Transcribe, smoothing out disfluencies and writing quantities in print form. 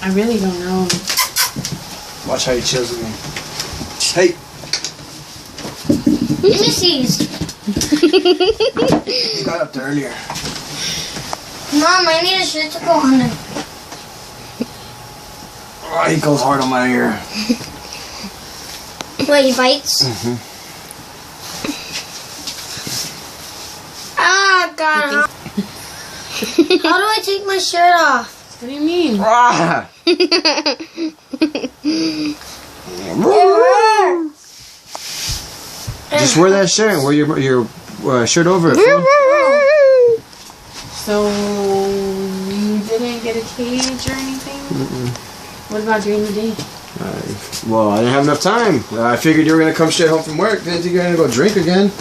I really don't know. Watch how he chills with me. Hey. Let me see. He got up there earlier. Mom, I need a shirt to go under. Oh, he goes hard on my ear. Wait, he bites? Ah, God. How do I take my shirt off? What do you mean? Ah. Just wear that shirt and wear your shirt over it. So, you didn't get a cage or anything? What about during the day? Well, I didn't have enough time. I figured you were going to come straight home from work. Didn't think you were going to go drink again.